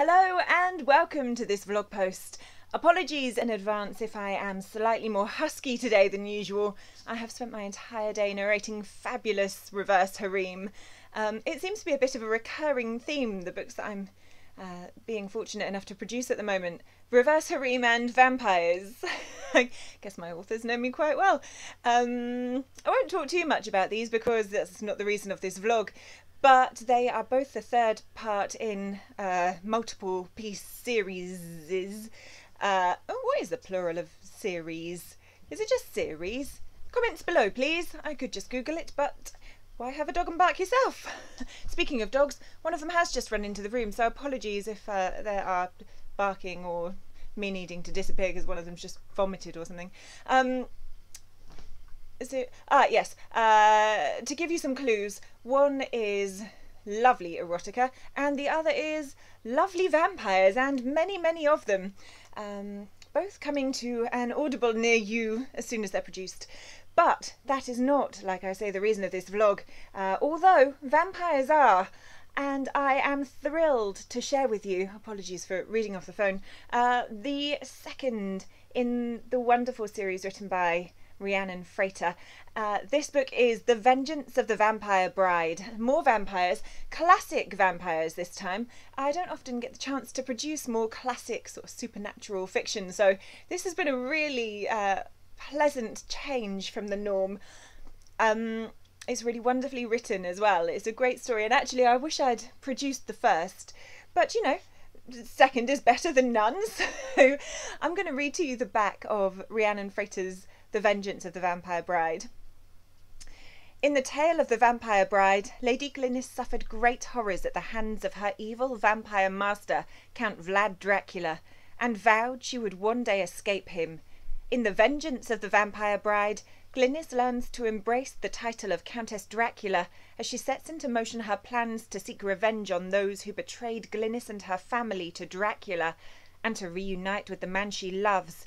Hello and welcome to this vlog post. Apologies in advance if I am slightly more husky today than usual. I have spent my entire day narrating fabulous reverse harem. It seems to be a bit of a recurring theme, the books that I'm being fortunate enough to produce at the moment. Reverse harem and vampires. I guess my authors know me quite well. I won't talk too much about these because that's not the reason of this vlog. But they are both the third part in multiple piece series. What is the plural of series? Is it just series? Comments below, please. I could just Google it, but why have a dog and bark yourself? Speaking of dogs, one of them has just run into the room, so apologies if they are barking or me needing to disappear because one of them's just vomited or something. Yes, to give you some clues, one is lovely erotica and the other is lovely vampires, and many of them, both coming to an Audible near you as soon as they're produced. But that is not, like I say, the reason of this vlog, although vampires are, and I am thrilled to share with you, apologies for reading off the phone, the second in the wonderful series written by Rhiannon Frater. This book is The Vengeance of the Vampire Bride. More vampires, classic vampires this time. I don't often get the chance to produce more classic sort of supernatural fiction, so this has been a really pleasant change from the norm. It's really wonderfully written as well. It's a great story, and actually I wish I'd produced the first, but you know, second is better than none. So I'm going to read to you the back of Rhiannon Frater's The Vengeance of the Vampire Bride. In the tale of the Vampire Bride, Lady Glynis suffered great horrors at the hands of her evil vampire master, Count Vlad Dracula, and vowed she would one day escape him. In The Vengeance of the Vampire Bride, Glynis learns to embrace the title of Countess Dracula as she sets into motion her plans to seek revenge on those who betrayed Glynis and her family to Dracula, and to reunite with the man she loves.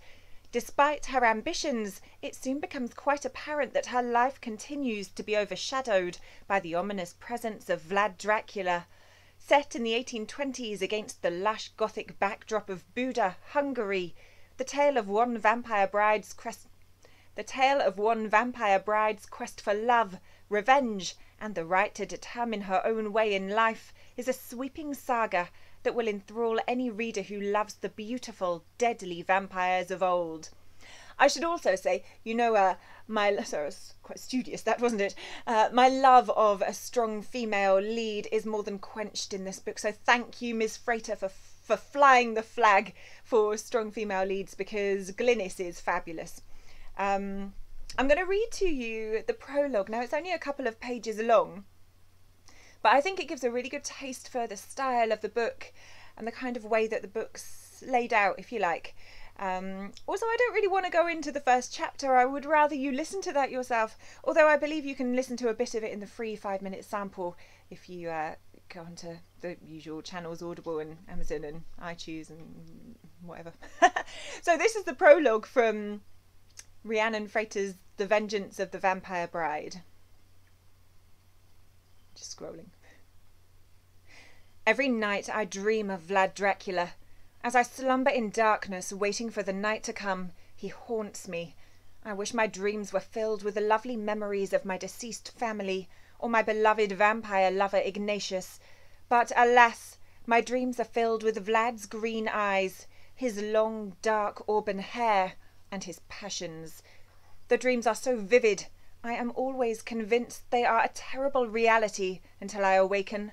Despite her ambitions, it soon becomes quite apparent that her life continues to be overshadowed by the ominous presence of Vlad Dracula. Set in the 1820s against the lush Gothic backdrop of Buda, Hungary, the tale of one vampire bride's quest for love, revenge, and the right to determine her own way in life is a sweeping saga that will enthrall any reader who loves the beautiful, deadly vampires of old. I should also say, you know, sorry, I was quite studious, that wasn't it? My love of a strong female lead is more than quenched in this book, so thank you, Ms. Frater, for flying the flag for strong female leads, because Glynis is fabulous. I'm going to read to you the prologue. Now, it's only a couple of pages long, but I think it gives a really good taste for the style of the book and the kind of way that the book's laid out, if you like. Also, I don't really want to go into the first chapter. I would rather you listen to that yourself, although I believe you can listen to a bit of it in the free 5-minute sample if you go onto the usual channels, Audible and Amazon and iTunes and whatever. So this is the prologue from Rhiannon Frater's The Vengeance of the Vampire Bride. Just scrolling. Every night I dream of Vlad Dracula. As I slumber in darkness, waiting for the night to come, he haunts me. I wish my dreams were filled with the lovely memories of my deceased family, or my beloved vampire lover Ignatius. But alas, my dreams are filled with Vlad's green eyes, his long dark auburn hair, and his passions. The dreams are so vivid, I am always convinced they are a terrible reality until I awaken.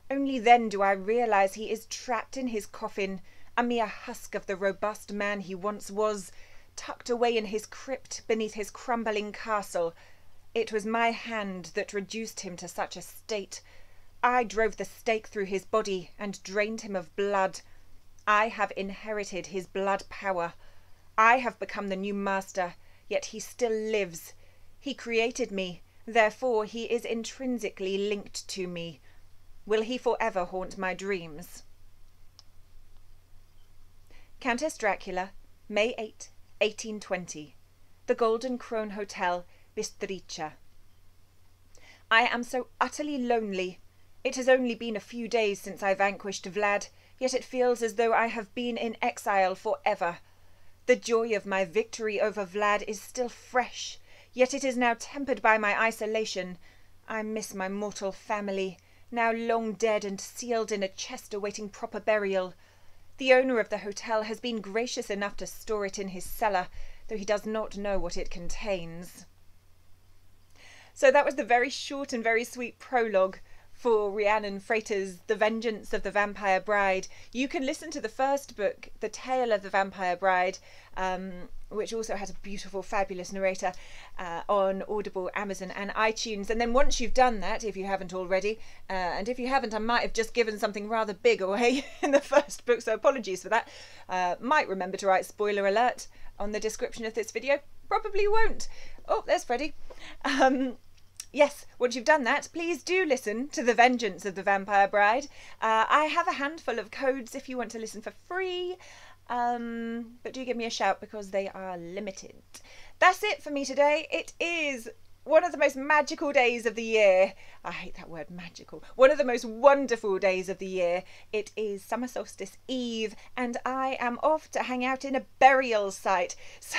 Only then do I realize he is trapped in his coffin, a mere husk of the robust man he once was, tucked away in his crypt beneath his crumbling castle. It was my hand that reduced him to such a state. I drove the stake through his body and drained him of blood. I have inherited his blood power. I have become the new master, yet he still lives. He created me, therefore he is intrinsically linked to me. Will he forever haunt my dreams? Countess Dracula, May 8, 1820. The Golden Crone Hotel, Bystrica. I am so utterly lonely. It has only been a few days since I vanquished Vlad, yet it feels as though I have been in exile forever. The joy of my victory over Vlad is still fresh, yet it is now tempered by my isolation. I miss my mortal family, now long dead and sealed in a chest awaiting proper burial. The owner of the hotel has been gracious enough to store it in his cellar, though he does not know what it contains. So that was the very short and very sweet prologue for Rhiannon Frater's The Vengeance of the Vampire Bride. You can listen to the first book, The Tale of the Vampire Bride, which also has a beautiful, fabulous narrator, on Audible, Amazon and iTunes. And then once you've done that, if you haven't already, and if you haven't, I might have just given something rather big away in the first book, so apologies for that. Might remember to write spoiler alert on the description of this video. Probably won't. Oh, there's Freddie. Yes, once you've done that, please do listen to The Vengeance of the Vampire Bride. I have a handful of codes if you want to listen for free, but do give me a shout because they are limited. That's it for me today. It is one of the most magical days of the year. I hate that word, magical. One of the most wonderful days of the year. It is Summer Solstice Eve, and I am off to hang out in a burial site. So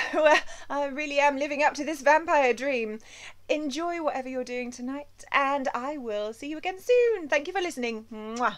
I really am living up to this vampire dream. Enjoy whatever you're doing tonight, and I will see you again soon. Thank you for listening. Mwah.